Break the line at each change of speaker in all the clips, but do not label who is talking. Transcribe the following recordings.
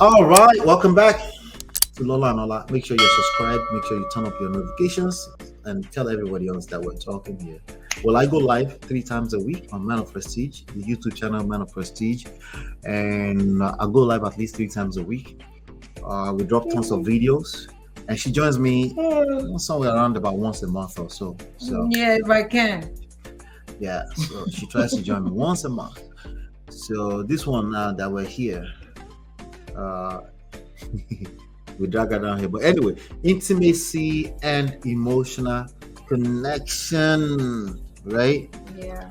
All right, welcome back to Lola and Ola. Make sure you're subscribed. Make sure you turn up your notifications and tell everybody else that we're talking here. Well, I go live 3 times a week on Man of Prestige, the YouTube channel Man of Prestige, and I go live at least 3 times a week. We drop tons of videos, and she joins me somewhere around about once a month or so. So
yeah, if I can.
yeah, so she tries to join me once a month. So this one now that we're here, uh, we drag her down here. But anyway, intimacy and emotional connection, right?
Yeah.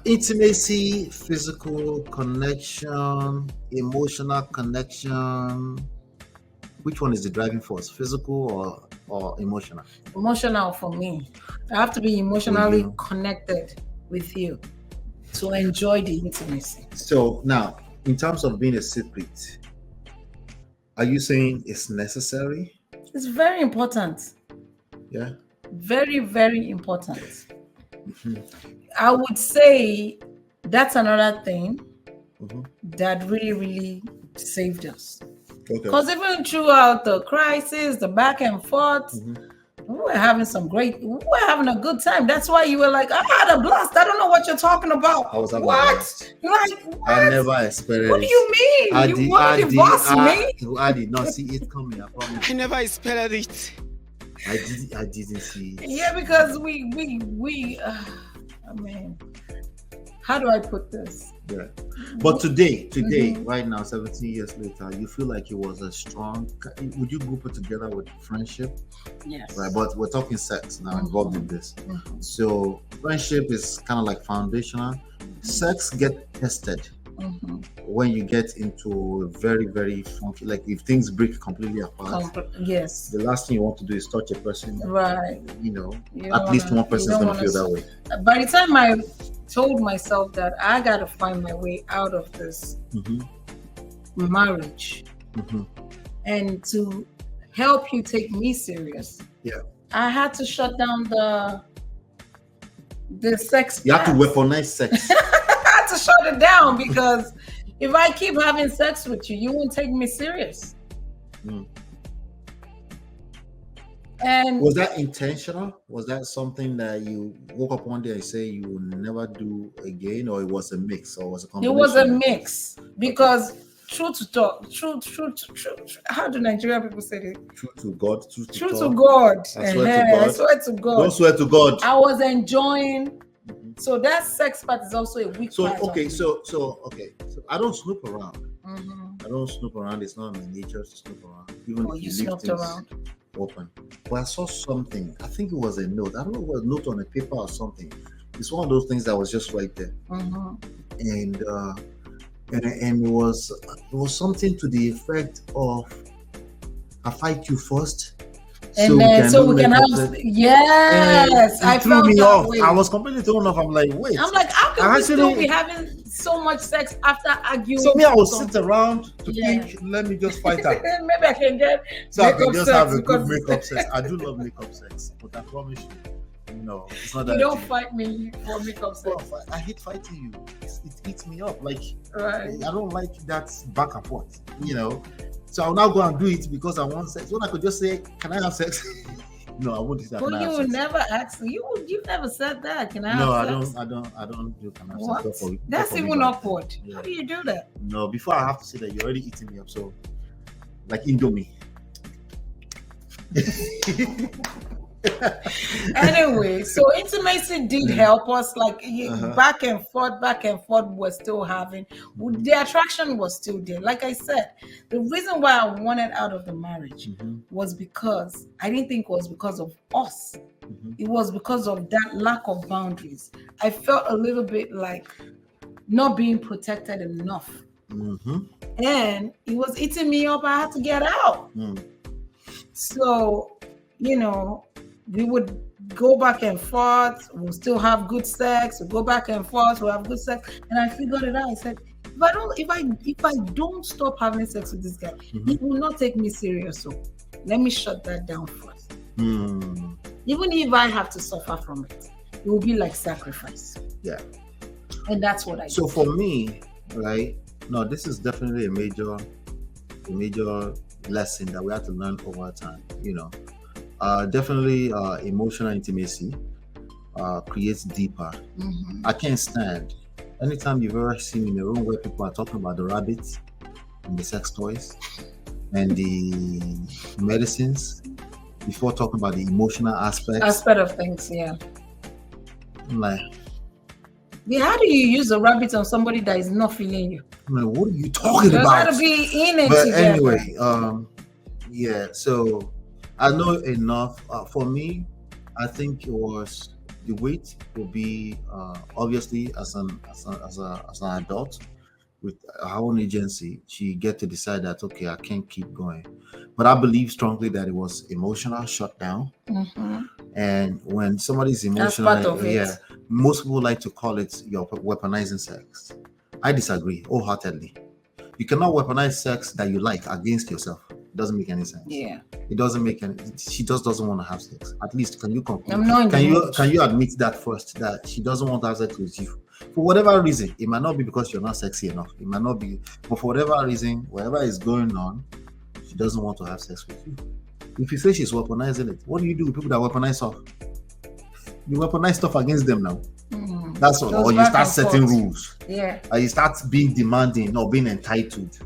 Intimacy, physical connection, emotional connection. Which one is the driving force, physical or emotional?
Emotional for me. I have to be emotionally connected with you to enjoy the intimacy.
So now, in terms of being a secret, are you saying it's necessary?
It's very important.
Yeah.
Very, very important. I would say that's another thing that really, really saved us. Because even throughout the crisis, the back and forth, we were having a good time. That's why you were like, I had a blast. I don't know what you're talking about.
I was having
what? You're like, what?
I never experienced.
What do you mean? You want to divorce me?
I did not see it coming. I promise.
I never experienced it.
I didn't see it.
Yeah, because we I mean, how do I put this?
Yeah. But today, right now, 17 years later, you feel like it was a strong. Would you group it together with friendship?
Yes.
Right, but we're talking sex now involved in this. So friendship is kind of like foundational. Sex get tested when you get into a very, very funky. Like if things break completely apart.
Yes.
The last thing you want to do is touch a person.
Right.
At least one person is going to feel that way.
By the time I told myself that I got to find my way out of this marriage and to help you take me serious.
Yeah.
I had to shut down the sex.
You have to weaponize sex.
I had to shut it down because if I keep having sex with you, you won't take me serious. And
was that intentional? Was that something that you woke up one day and say you will never do again, or it was a mix, or was it a combination?
It was a mix because true. How do Nigerian people say it?
True to God.
True to God.
I swear to God. Don't swear to God.
I was enjoying. So that sex part is also a weak part.
So I don't snoop around. I don't snoop around. It's not my nature to snoop around. Even if
you snooped around.
Open. But I saw something. I think it was a note. I don't know, it was a note on a paper or something. It's one of those things that was just right there. And it was something to the effect of, I fight you first.
And so we can have yes. I
threw me off. Way. I was completely thrown off. I'm like, wait.
I'm like, how can we still be having so much sex after arguing?
So me, I will sit around to think. Let me just fight her.
Maybe I can get.
So I can just have a good makeup sex. I do love makeup sex, but I promise you, no, it's not that.
You don't fight me for makeup sex.
I hate fighting you. It eats me up. Like,
right.
I don't like that back and forth. So I'll now go and do it because I want sex. When I could just say, "Can I have sex?" No, I won't do that.
Well, you would never ask. You never said that. Can I have sex?
No, I don't do can I have
what?
Sex.
That's even awkward. Yeah. How do you do that?
No, before I have to say that you're already eating me up. So, like Indomie.
Anyway, so intimacy did help us. Like back and forth, we're still having. The attraction was still there. Like I said, the reason why I wanted out of the marriage was because I didn't think it was because of us. It was because of that lack of boundaries. I felt a little bit like not being protected enough. And it was eating me up. I had to get out. So, we would go back and forth. We'll still have good sex. We'll go back and forth. We'll have good sex. And I figured it out. I said, if I don't stop having sex with this guy, he will not take me serious. So let me shut that down first. Even if I have to suffer from it, it will be like sacrifice.
Yeah.
And that's what I
So for me, right, No, this is definitely a major lesson that we have to learn over time. Definitely emotional intimacy creates deeper. I can't stand anytime you've ever seen in a room where people are talking about the rabbits and the sex toys and the medicines before talking about the emotional aspect
of things. Yeah.
I'm like,
Yeah, how do you use a rabbit on somebody that is not feeling you?
what are you talking
You
about?
gotta be in it
But
together.
anyway, yeah. So I know enough. For me, I think it was the weight will be obviously as an adult with her own agency, she get to decide that okay, I can't keep going. But I believe strongly that it was emotional shutdown. And when somebody's emotional,
part of it.
yeah, most people like to call it your weaponizing sex. I disagree wholeheartedly. You cannot weaponize sex that you like against yourself. It doesn't make any sense.
Yeah.
It doesn't make any. She just doesn't want to have sex. At least, can you conclude?
I'm not in the mood.
Can you admit that first, that she doesn't want to have sex with you for whatever reason? It might not be because you're not sexy enough. It might not be, but for whatever reason, whatever is going on, she doesn't want to have sex with you. If you say she's weaponizing it, what do you do with people that weaponize stuff? You weaponize stuff against them now. That's all. Or you start setting rules.
Yeah.
Or you start being demanding or being entitled.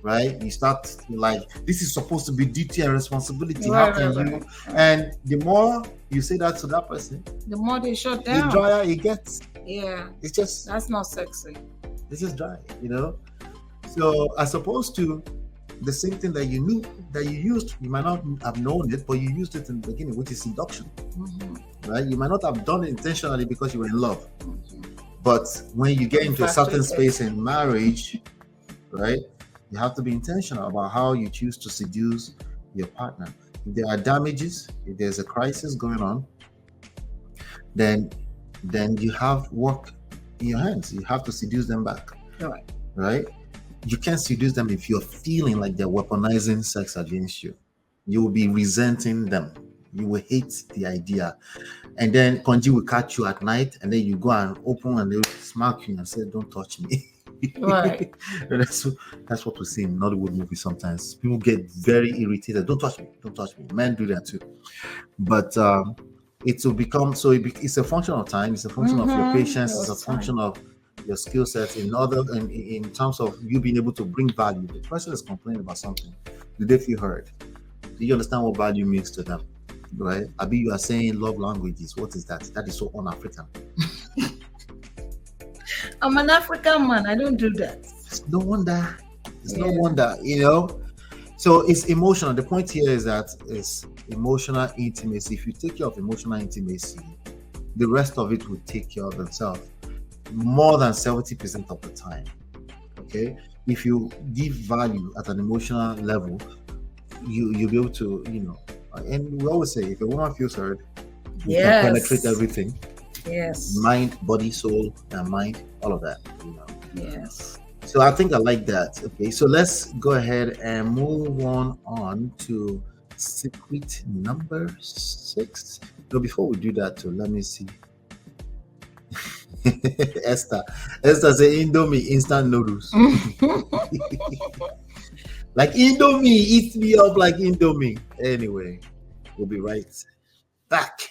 Right? You start like, this is supposed to be duty and responsibility. How can you? And the more you say that to that person,
the more they shut down.
The drier it gets.
Yeah.
It's just,
that's not sexy.
It's just dry, So as opposed to the same thing that you knew, that you used, you might not have known it, but you used it in the beginning, which is seduction. Right? You might not have done it intentionally because you were in love. But when you get into a certain space in marriage, right, you have to be intentional about how you choose to seduce your partner. If there are damages, if there's a crisis going on, then you have work in your hands. You have to seduce them back. Right? You can't seduce them if you're feeling like they're weaponizing sex against you. You will be resenting them. You will hate the idea. And then Konji will catch you at night, and then you go and open and they'll smack you and say, don't touch me.
Right.
That's what we see in Nollywood movies sometimes. People get very irritated. Don't touch me. Don't touch me. Men do that too. But it will become, so it's a function of time. It's a function of your patience. It's a function of your skill sets in terms of you being able to bring value. The person is complaining about something. Do they feel heard? Do you understand what value means to them? Right? Abi, you are saying love languages. What is that? That is so un-African.
I'm an African man. I don't do that.
It's no wonder. No wonder, So it's emotional. The point here is that it's emotional intimacy. If you take care of emotional intimacy, the rest of it will take care of themselves more than 70% of the time. Okay? If you give value at an emotional level, you'll be able to, and we always say, if a woman feels heard, you can penetrate everything.
Yes.
Mind, body, soul, and mind, all of that.
Yes.
So I think I like that. Okay, so let's go ahead and move on to secret number 6. No, before we do that, too, let me see. Esther say Indomie instant noodles. Like Indomie, eat me up like Indomie. Anyway, we'll be right back.